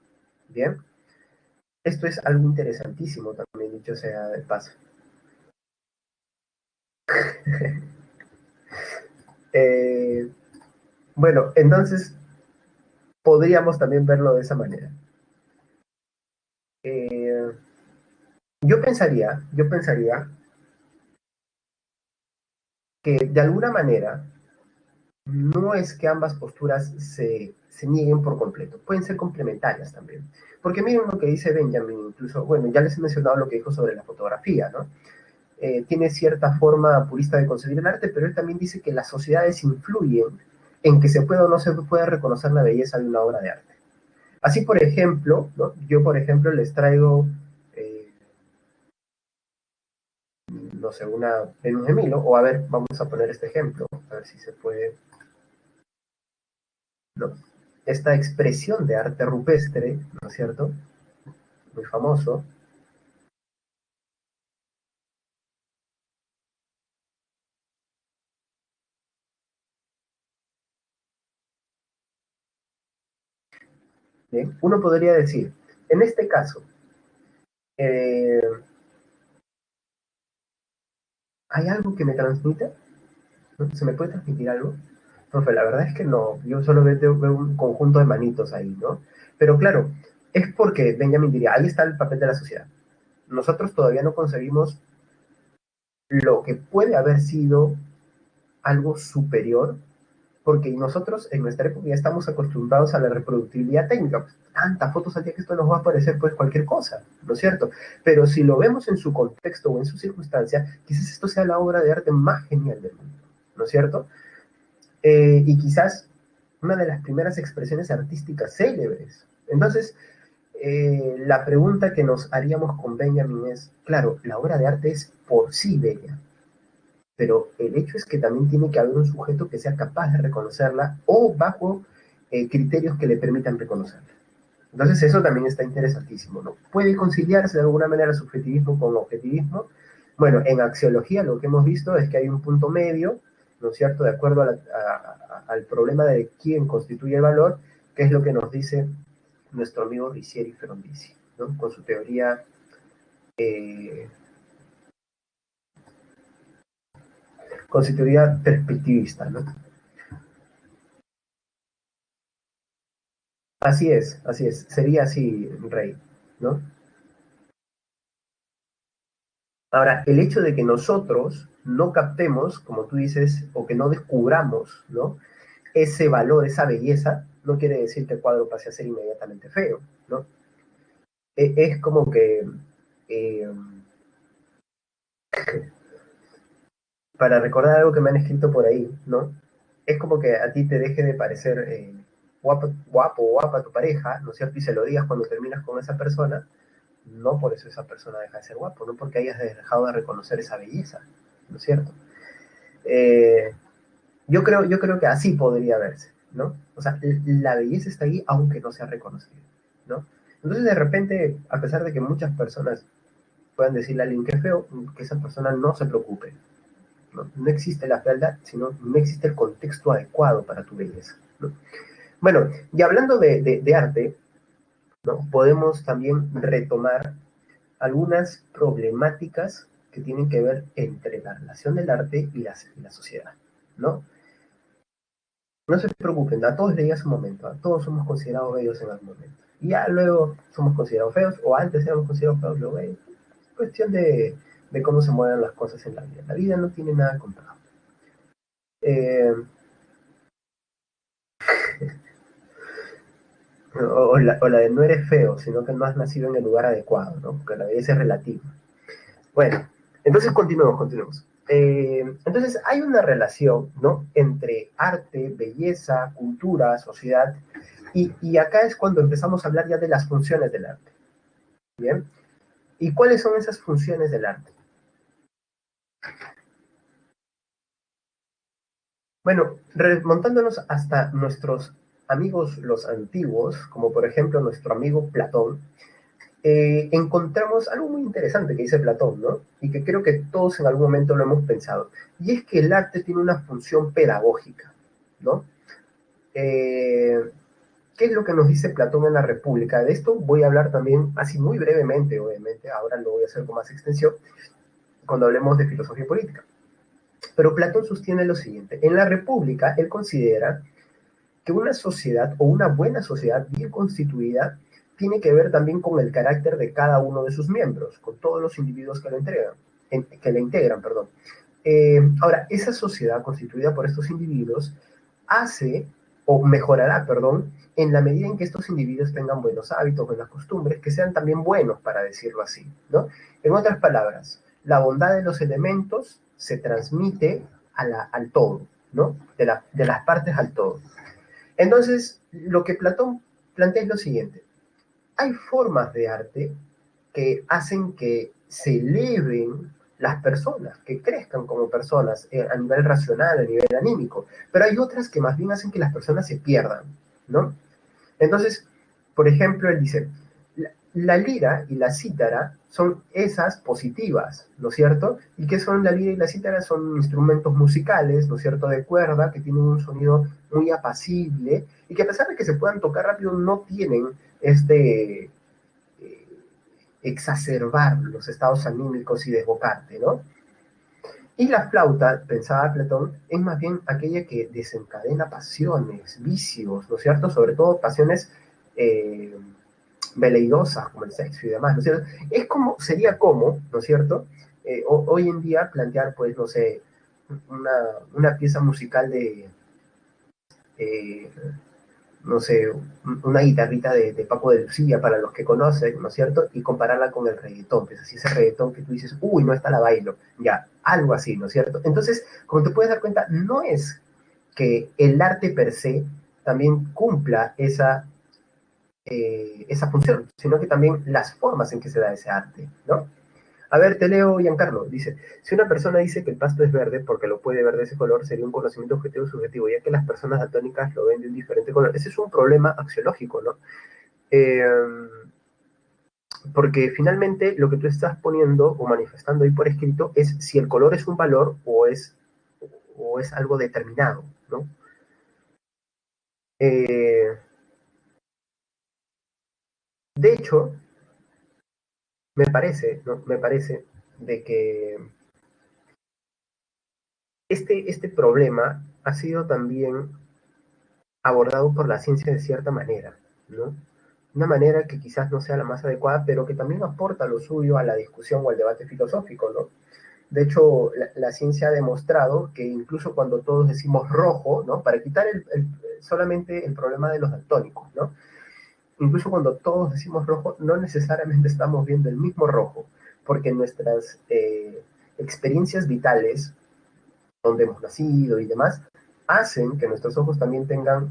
Bien, esto es algo interesantísimo también, dicho sea de paso. eh, bueno, entonces podríamos también verlo de esa manera. Eh, yo pensaría que de alguna manera no es que ambas posturas se nieguen por completo, pueden ser complementarias también. Porque miren lo que dice Benjamin, incluso, bueno, ya les he mencionado lo que dijo sobre la fotografía, ¿no? Tiene cierta forma purista de concebir el arte, pero él también dice que las sociedades influyen en que se pueda o no se pueda reconocer la belleza de una obra de arte. Así, por ejemplo, ¿no? Yo, por ejemplo, les traigo, no sé, una Venus de Milo, o a ver, vamos a poner este ejemplo, a ver si se puede, ¿no? Esta expresión de arte rupestre, ¿no es cierto? Muy famoso. Bien, uno podría decir, en este caso, eh, ¿hay algo que me transmita? ¿No? ¿Se me puede transmitir algo? Profe, la verdad es que no, yo solo veo un conjunto de manitos ahí, ¿no? Pero claro, es porque Benjamin diría, ahí está el papel de la sociedad. Nosotros todavía no concebimos lo que puede haber sido algo superior, porque nosotros en nuestra época ya estamos acostumbrados a la reproductibilidad técnica. Pues, tantas fotos al día que esto nos va a aparecer pues cualquier cosa, ¿no es cierto? Pero si lo vemos en su contexto o en su circunstancia, quizás esto sea la obra de arte más genial del mundo, ¿no es cierto? Y quizás una de las primeras expresiones artísticas célebres. Entonces, la pregunta que nos haríamos con Benjamin es, claro, la obra de arte es por sí bella, pero el hecho es que también tiene que haber un sujeto que sea capaz de reconocerla o bajo criterios que le permitan reconocerla. Entonces eso también está interesantísimo, ¿no? ¿Puede conciliarse de alguna manera subjetivismo con objetivismo? Bueno, en axiología lo que hemos visto es que hay un punto medio, ¿no es cierto?, de acuerdo al problema de quién constituye el valor, que es lo que nos dice nuestro amigo Riccieri Frondizi, ¿no? Con su teoría eh, constituida perspectivista, ¿no? Así es, sería así, Rey, ¿no? Ahora, el hecho de que nosotros no captemos, como tú dices, o que no descubramos, ¿no? Ese valor, esa belleza, no quiere decir que el cuadro pase a ser inmediatamente feo, ¿no? Es como que, eh, para recordar algo que me han escrito por ahí, ¿no? Es como que a ti te deje de parecer guapo, guapo o guapa tu pareja, ¿no es cierto? Y se lo digas cuando terminas con esa persona, no por eso esa persona deja de ser guapo, no porque hayas dejado de reconocer esa belleza, ¿no es cierto? Eh, yo creo que así podría verse, ¿no? O sea, la belleza está ahí aunque no sea reconocida, ¿no? Entonces de repente, a pesar de que muchas personas puedan decirle a alguien que es feo, que esa persona no se preocupe, ¿no? No existe la fealdad, sino no existe el contexto adecuado para tu belleza, ¿no? Bueno, y hablando de arte, ¿no? Podemos también retomar algunas problemáticas que tienen que ver entre la relación del arte y la sociedad, ¿no? No se preocupen, a todos le llega su momento, a todos somos considerados bellos en algún momento. Y ya luego somos considerados feos, o antes éramos considerados feos, luego es cuestión de cómo se mueven las cosas en la vida. La vida no tiene nada comprado. Eh, o la de no eres feo, sino que no has nacido en el lugar adecuado, ¿no? Porque la belleza es relativa. Bueno, entonces continuemos. Entonces hay una relación, ¿no? Entre arte, belleza, cultura, sociedad, y acá es cuando empezamos a hablar ya de las funciones del arte, ¿bien? ¿Y cuáles son esas funciones del arte? Bueno, remontándonos hasta nuestros amigos los antiguos, como por ejemplo nuestro amigo Platón, encontramos algo muy interesante que dice Platón, ¿no? Y que creo que todos en algún momento lo hemos pensado, y es que el arte tiene una función pedagógica, ¿no? Eh, ¿Qué es lo que nos dice Platón en la República? De esto voy a hablar también, así muy brevemente, obviamente, ahora lo voy a hacer con más extensión, cuando hablemos de filosofía política. Pero Platón sostiene lo siguiente, en la República él considera que una sociedad o una buena sociedad bien constituida tiene que ver también con el carácter de cada uno de sus miembros, con todos los individuos que que la integran, perdón. Ahora, esa sociedad constituida por estos individuos hace o mejorará, perdón, en la medida en que estos individuos tengan buenos hábitos, buenas costumbres, que sean también buenos, para decirlo así, ¿no? En otras palabras, la bondad de los elementos se transmite al todo, ¿no? De las partes al todo. Entonces, lo que Platón plantea lo siguiente. Hay formas de arte que hacen que se eleven las personas, que crezcan como personas a nivel racional, a nivel anímico, pero hay otras que más bien hacen que las personas se pierdan, ¿no? Entonces, por ejemplo, él dice, la lira y la cítara son esas positivas, ¿no es cierto? ¿Y qué son la lira y la cítara? Son instrumentos musicales, ¿no es cierto?, de cuerda, que tienen un sonido muy apacible y que a pesar de que se puedan tocar rápido, no tienen este exacerbar los estados anímicos y desbocarte, ¿no? Y la flauta, pensaba Platón, es más bien aquella que desencadena pasiones, vicios, ¿no es cierto? Sobre todo pasiones eh, veleidosas como el sexo y demás, ¿no es cierto? Es como, sería como, ¿no es cierto? Hoy en día plantear, pues, no sé, una, una pieza musical de, eh, no sé, una guitarrita de Paco de Lucía para los que conocen, ¿no es cierto? Y compararla con el reggaetón, pues así ese reggaetón que tú dices, uy, no está la bailo, ya, algo así, ¿no es cierto? Entonces, como te puedes dar cuenta, no es que el arte per se también cumpla esa función, sino que también las formas en que se da ese arte, ¿no? A ver, te leo, Giancarlo, dice, si una persona dice que el pasto es verde porque lo puede ver de ese color, sería un conocimiento objetivo subjetivo, ya que las personas daltónicas lo ven de un diferente color. Ese es un problema axiológico, ¿no? Eh, porque finalmente lo que tú estás poniendo o manifestando ahí por escrito es si el color es un valor o es algo determinado, ¿no? Eh, de hecho, me parece, ¿no? Me parece de que este problema ha sido también abordado por la ciencia de cierta manera, ¿no? Una manera que quizás no sea la más adecuada, pero que también aporta lo suyo a la discusión o al debate filosófico, ¿no? De hecho, la ciencia ha demostrado que incluso cuando todos decimos rojo, ¿no? Para quitar solamente el problema de los daltónicos, ¿no? Incluso cuando todos decimos rojo, no necesariamente estamos viendo el mismo rojo, porque nuestras experiencias vitales, donde hemos nacido y demás, hacen que nuestros ojos también tengan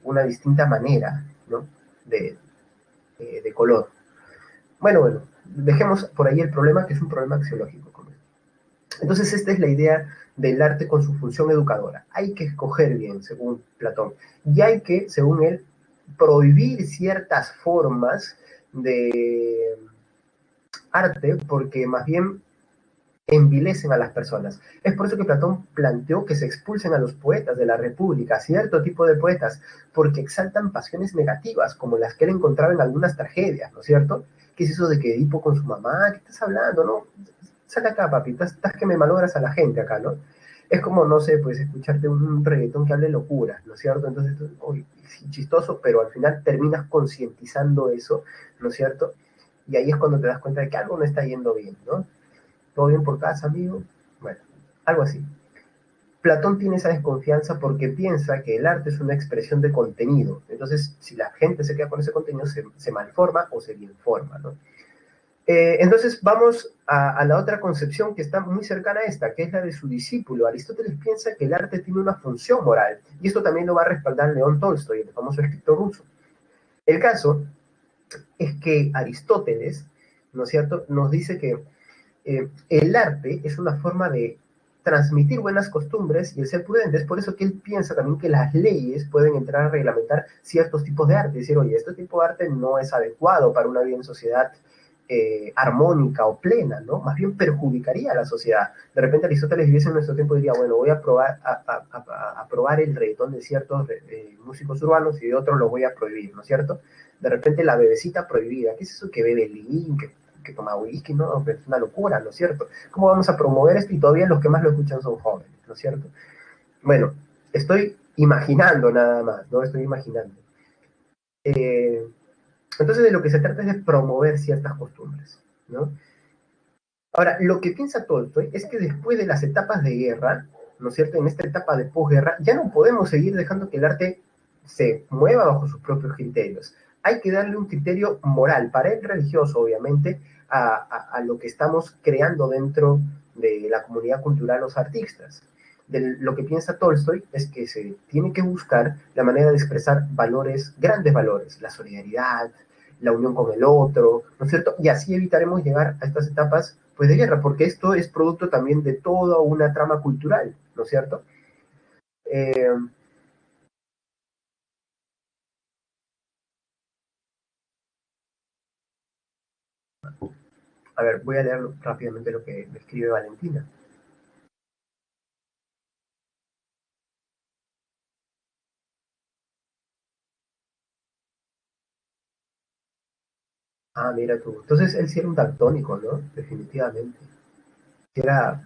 una distinta manera, ¿no? de, de color. Bueno, dejemos por ahí el problema, que es un problema axiológico. Entonces, esta es la idea del arte con su función educadora. Hay que escoger bien, según Platón, y hay que, según él, prohibir ciertas formas de arte porque más bien envilecen a las personas. Es por eso que Platón planteó que se expulsen a los poetas de la República, cierto tipo de poetas, porque exaltan pasiones negativas, como las que él encontraba en algunas tragedias, ¿no es cierto? ¿Qué es eso de que Edipo con su mamá? ¿Qué estás hablando, no? Saca acá, papi, estás que me malogras a la gente acá, ¿no? Es como, no sé, pues escucharte un reggaetón que hable locuras, ¿no es cierto? Entonces, uy, sí, chistoso, pero al final terminas concientizando eso, ¿no es cierto? Y ahí es cuando te das cuenta de que algo no está yendo bien, ¿no? ¿Todo bien por casa, amigo? Bueno, algo así. Platón tiene esa desconfianza porque piensa que el arte es una expresión de contenido. Entonces, si la gente se queda con ese contenido, se malforma o se bienforma, ¿no? Entonces, vamos a la otra concepción que está muy cercana a esta, que es la de su discípulo. Aristóteles piensa que el arte tiene una función moral, y esto también lo va a respaldar León Tolstoy, el famoso escritor ruso. El caso es que Aristóteles, ¿no es cierto?, nos dice que el arte es una forma de transmitir buenas costumbres y el ser prudente. Es por eso que él piensa también que las leyes pueden entrar a reglamentar ciertos tipos de arte. Decir, oye, este tipo de arte no es adecuado para una vida en sociedad armónica o plena, ¿no? Más bien perjudicaría a la sociedad. De repente Aristóteles viviese en nuestro tiempo y diría, bueno, voy a probar el reggaetón de ciertos músicos urbanos y de otros lo voy a prohibir, ¿no es cierto? De repente la bebecita prohibida, ¿qué es eso que bebe Lean, que toma whisky? No, pero es una locura, ¿no es cierto? ¿Cómo vamos a promover esto? Y todavía los que más lo escuchan son jóvenes, ¿no es cierto? Bueno, estoy imaginando nada más, ¿no? Estoy imaginando. Eh, entonces de lo que se trata es de promover ciertas costumbres, ¿no? Ahora, lo que piensa Tolstoy es que después de las etapas de guerra, ¿no es cierto? En esta etapa de posguerra, ya no podemos seguir dejando que el arte se mueva bajo sus propios criterios. Hay que darle un criterio moral, para el religioso, obviamente, a lo que estamos creando dentro de la comunidad cultural, los artistas. de lo que piensa Tolstoy es que se tiene que buscar la manera de expresar valores, grandes valores, la solidaridad, la unión con el otro, ¿no es cierto? Y así evitaremos llegar a estas etapas pues, de guerra, porque esto es producto también de toda una trama cultural, ¿no es cierto? Eh, a ver, voy a leer rápidamente lo que me escribe Valentina. Ah, mira tú. Entonces él sí era un daltónico, ¿no? Definitivamente. Si era,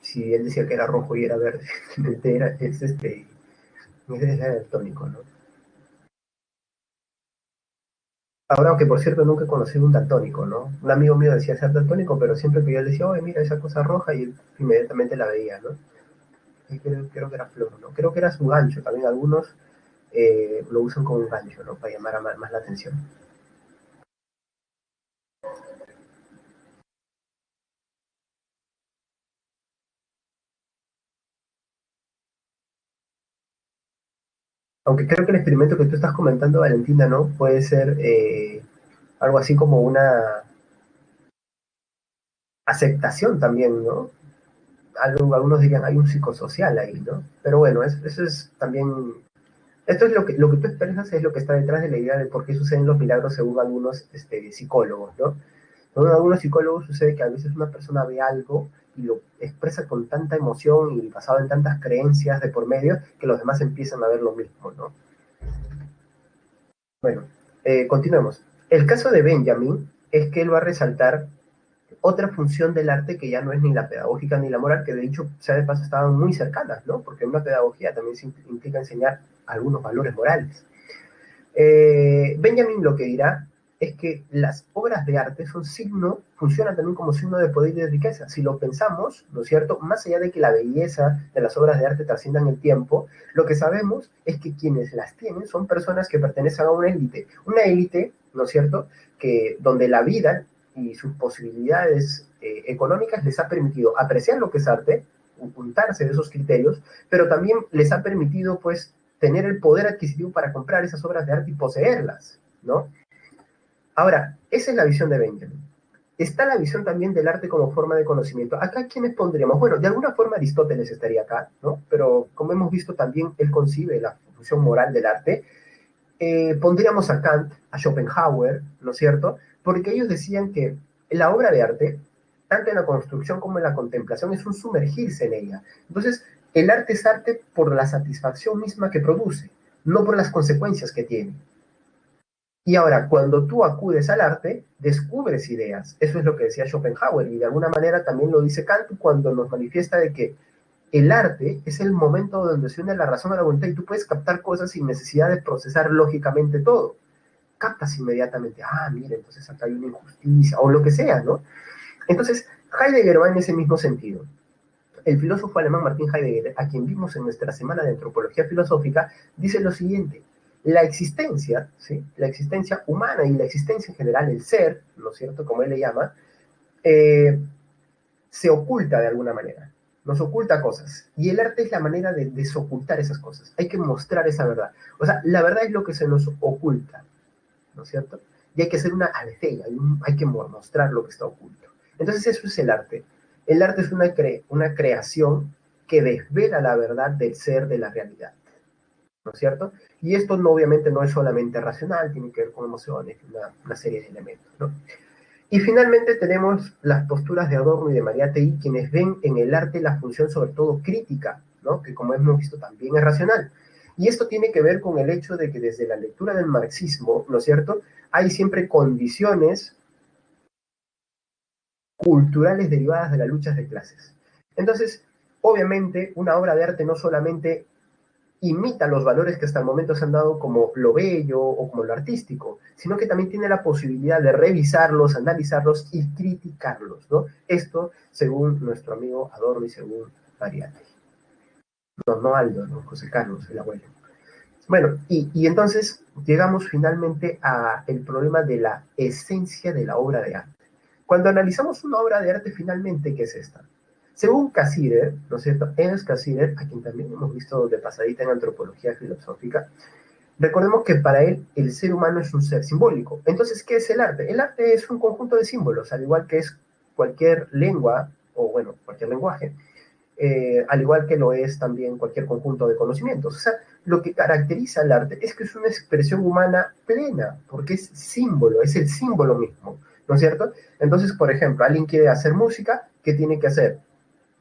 si él decía que era rojo y era verde, es daltónico, ¿no? Ahora, que por cierto nunca he conocido un daltónico, ¿no? Un amigo mío decía ser daltónico, pero siempre que yo le decía, oye, mira esa cosa roja, y él inmediatamente la veía, ¿no? Y creo que era flor, ¿no? Creo que era su gancho, también algunos lo usan como un gancho, ¿no? Para llamar más la atención. Aunque creo que el experimento que tú estás comentando, Valentina, ¿no? Puede ser algo así como una aceptación también, ¿no? Algunos dirían, hay un psicosocial ahí, ¿no? Pero bueno, eso es también, esto es lo que tú expresas es lo que está detrás de la idea de por qué suceden los milagros según algunos psicólogos, ¿no? Según algunos psicólogos sucede que a veces una persona ve algo y lo expresa con tanta emoción y basado en tantas creencias de por medio que los demás empiezan a ver lo mismo, ¿no? Bueno, continuemos. El caso de Benjamin es que él va a resaltar otra función del arte que ya no es ni la pedagógica ni la moral, que de hecho, sea de paso, estaban muy cercanas, ¿no? Porque una pedagogía también implica enseñar algunos valores morales. Benjamin lo que dirá es que las obras de arte son signo, funcionan también como signo de poder y de riqueza. Si lo pensamos, ¿no es cierto? Más allá de que la belleza de las obras de arte trasciendan el tiempo, lo que sabemos es que quienes las tienen son personas que pertenecen a una élite, ¿no es cierto? Que donde la vida y sus posibilidades económicas les ha permitido apreciar lo que es arte, ocultarse de esos criterios, pero también les ha permitido, pues, tener el poder adquisitivo para comprar esas obras de arte y poseerlas, ¿no? Ahora, esa es la visión de Benjamin. Está la visión también del arte como forma de conocimiento. Acá, ¿quiénes pondríamos? Bueno, de alguna forma Aristóteles estaría acá, ¿no? Pero como hemos visto también, él concibe la función moral del arte. Pondríamos a Kant, a Schopenhauer, ¿no es cierto? Porque ellos decían que la obra de arte, tanto en la construcción como en la contemplación, es un sumergirse en ella. Entonces, el arte es arte por la satisfacción misma que produce, no por las consecuencias que tiene. Y ahora, cuando tú acudes al arte, descubres ideas. Eso es lo que decía Schopenhauer y de alguna manera también lo dice Kant cuando nos manifiesta de que el arte es el momento donde se une la razón a la voluntad y tú puedes captar cosas sin necesidad de procesar lógicamente todo. Captas inmediatamente, ah, mira, entonces acá hay una injusticia o lo que sea, ¿no? Entonces, Heidegger va en ese mismo sentido. El filósofo alemán Martin Heidegger, a quien vimos en nuestra semana de antropología filosófica, dice lo siguiente: la existencia, ¿sí? La existencia humana y la existencia en general, el ser, ¿no es cierto?, como él le llama, eh, se oculta de alguna manera, nos oculta cosas. Y el arte es la manera de desocultar esas cosas. Hay que mostrar esa verdad. O sea, la verdad es lo que se nos oculta, ¿no es cierto? Y hay que hacer una alfea, hay que mostrar lo que está oculto. Entonces eso es el arte. El arte es una creación que desvela la verdad del ser, de la realidad, ¿no es cierto? Y esto no, obviamente no es solamente racional, tiene que ver con emociones, una serie de elementos, ¿no? Y finalmente tenemos las posturas de Adorno y de Mariátegui, quienes ven en el arte la función sobre todo crítica, ¿no? Que como hemos visto también es racional. Y esto tiene que ver con el hecho de que desde la lectura del marxismo, ¿no es cierto?, hay siempre condiciones culturales derivadas de las luchas de clases. Entonces, obviamente, una obra de arte no solamente imita los valores que hasta el momento se han dado como lo bello o como lo artístico, sino que también tiene la posibilidad de revisarlos, analizarlos y criticarlos, ¿no? Esto según nuestro amigo Adorno y según Mariátegui. No, no Aldo, ¿no? José Carlos, el abuelo. Bueno, y entonces llegamos finalmente a el problema de la esencia de la obra de arte. Cuando analizamos una obra de arte, finalmente, ¿qué es esta? Según Cassirer, ¿no es cierto? Ernst Cassirer, a quien también hemos visto de pasadita en antropología filosófica, recordemos que para él el ser humano es un ser simbólico. Entonces, ¿qué es el arte? El arte es un conjunto de símbolos, al igual que es cualquier lengua, o bueno, cualquier lenguaje, al igual que lo es también cualquier conjunto de conocimientos. O sea, lo que caracteriza al arte es que es una expresión humana plena, porque es símbolo, es el símbolo mismo, ¿no es cierto? Entonces, por ejemplo, alguien quiere hacer música, ¿qué tiene que hacer?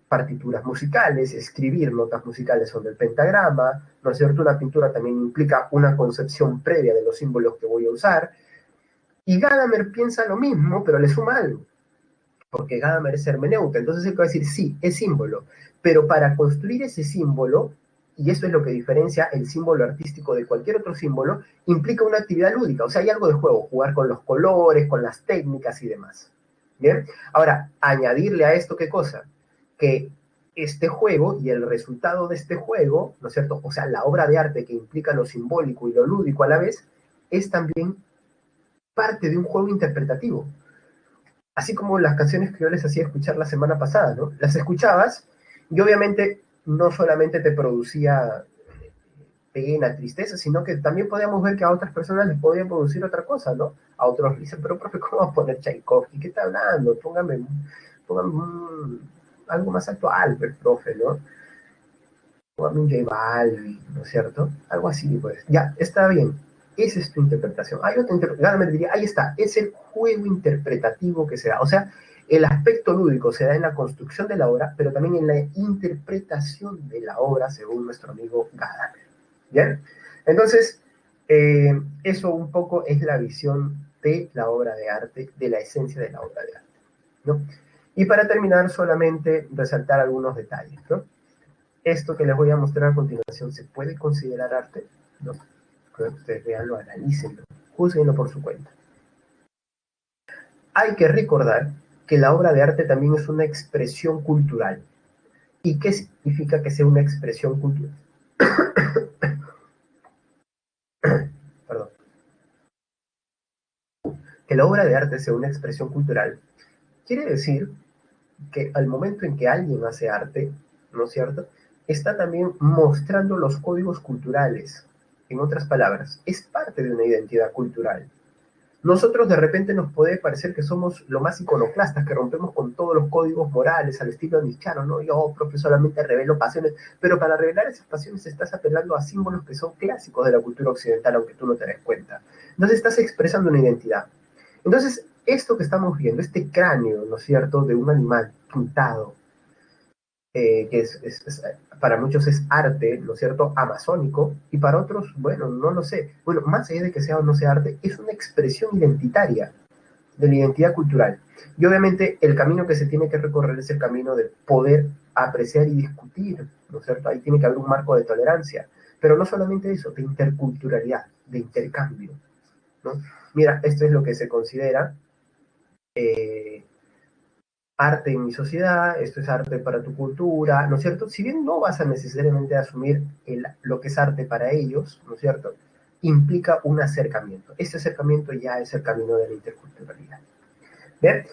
Partituras musicales, escribir notas musicales sobre el pentagrama, ¿no es cierto? Una pintura también implica una concepción previa de los símbolos que voy a usar. Y Gadamer piensa lo mismo, pero le suma algo, porque Gadamer es hermeneuta, entonces él va a decir, sí, es símbolo, pero para construir ese símbolo, y eso es lo que diferencia el símbolo artístico de cualquier otro símbolo, implica una actividad lúdica, o sea, hay algo de juego, jugar con los colores, con las técnicas y demás. ¿Bien? Ahora, añadirle a esto, ¿qué cosa? Que este juego y el resultado de este juego, ¿no es cierto? O sea, la obra de arte que implica lo simbólico y lo lúdico a la vez, es también parte de un juego interpretativo. Así como las canciones que yo les hacía escuchar la semana pasada, ¿no? Las escuchabas y obviamente no solamente te producía pena, tristeza, sino que también podíamos ver que a otras personas les podía producir otra cosa, ¿no? A otros les dicen, pero profe, ¿cómo va a poner Tchaikovsky? ¿Qué está hablando? Póngame algo más actual, pues, profe, ¿no? Póngame un J Balvin, ¿no es cierto? Algo así, pues. Ya, está bien. Esa es tu interpretación. Hay otra interpretación, me diría, ahí está, es el juego interpretativo que se da. O sea, el aspecto lúdico se da en la construcción de la obra, pero también en la interpretación de la obra, según nuestro amigo Gadamer. ¿Bien? Entonces, eso un poco es la visión de la obra de arte, de la esencia de la obra de arte, ¿no? Y para terminar, solamente resaltar algunos detalles, ¿no? Esto que les voy a mostrar a continuación, ¿se puede considerar arte? No. Ustedes veanlo, analícenlo, juzguenlo por su cuenta. Hay que recordar que la obra de arte también es una expresión cultural. ¿Y qué significa que sea una expresión cultural? Perdón. Que la obra de arte sea una expresión cultural quiere decir que al momento en que alguien hace arte, ¿no es cierto?, está también mostrando los códigos culturales. En otras palabras, es parte de una identidad cultural. Nosotros de repente nos puede parecer que somos lo más iconoclastas, que rompemos con todos los códigos morales al estilo nichano, ¿no? Yo, profe, solamente revelo pasiones, pero para revelar esas pasiones estás apelando a símbolos que son clásicos de la cultura occidental, aunque tú no te des cuenta. Entonces estás expresando una identidad. Entonces, esto que estamos viendo, este cráneo, ¿no es cierto?, de un animal pintado, que para muchos es arte, ¿no es cierto?, amazónico, y para otros, bueno, no lo sé. Bueno, más allá de que sea o no sea arte, es una expresión identitaria de la identidad cultural. Y obviamente el camino que se tiene que recorrer es el camino de poder apreciar y discutir, ¿no es cierto? Ahí tiene que haber un marco de tolerancia, pero no solamente eso, de interculturalidad, de intercambio, ¿no? Mira, esto es lo que se considera eh, arte en mi sociedad, esto es arte para tu cultura, ¿no es cierto? Si bien no vas a necesariamente asumir lo que es arte para ellos, ¿no es cierto? Implica un acercamiento. Ese acercamiento ya es el camino de la interculturalidad. Bien,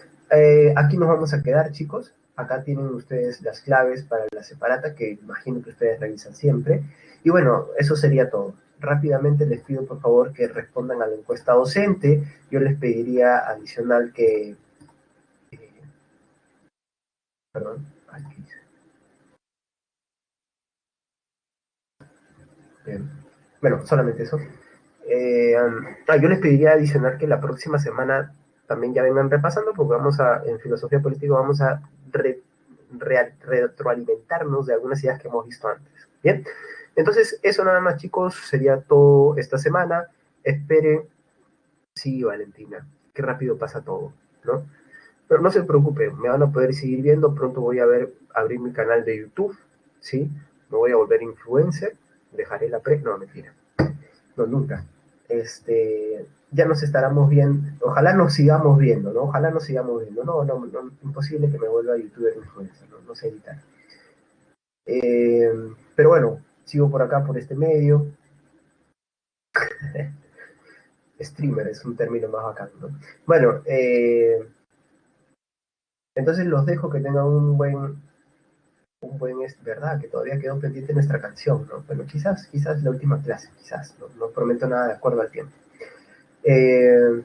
aquí nos vamos a quedar, chicos. Acá tienen ustedes las claves para la separata, que imagino que ustedes revisan siempre. Y bueno, eso sería todo. Rápidamente les pido por favor que respondan a la encuesta docente. Yo les pediría adicional que... perdón, aquí. Bien. Bueno, solamente eso. Yo les pediría adicional que la próxima semana también ya vengan repasando, porque vamos a, en filosofía política, vamos a retroalimentarnos de algunas ideas que hemos visto antes. Bien, entonces eso nada más, chicos, sería todo esta semana. Esperen, sí, Valentina, qué rápido pasa todo, ¿no? Pero no se preocupen, me van a poder seguir viendo, pronto voy a abrir mi canal de YouTube, ¿sí? Me voy a volver influencer, dejaré la no, mentira, no, nunca. Ya nos estaremos viendo, ojalá nos sigamos viendo, ¿no? Ojalá nos sigamos viendo, no, imposible que me vuelva youtuber influencer, no sé editar. Pero bueno, sigo por acá, por este medio. Streamer es un término más bacán, ¿no? Bueno, entonces los dejo que tengan un buen un buen, es verdad, que todavía quedó pendiente nuestra canción, ¿no? Bueno, quizás la última clase, quizás, no prometo nada de acuerdo al tiempo. Eh,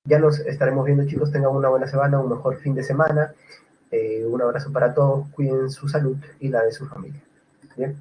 ya nos estaremos viendo, chicos, tengan una buena semana, un mejor fin de semana. Un abrazo para todos, cuiden su salud y la de su familia. Bien.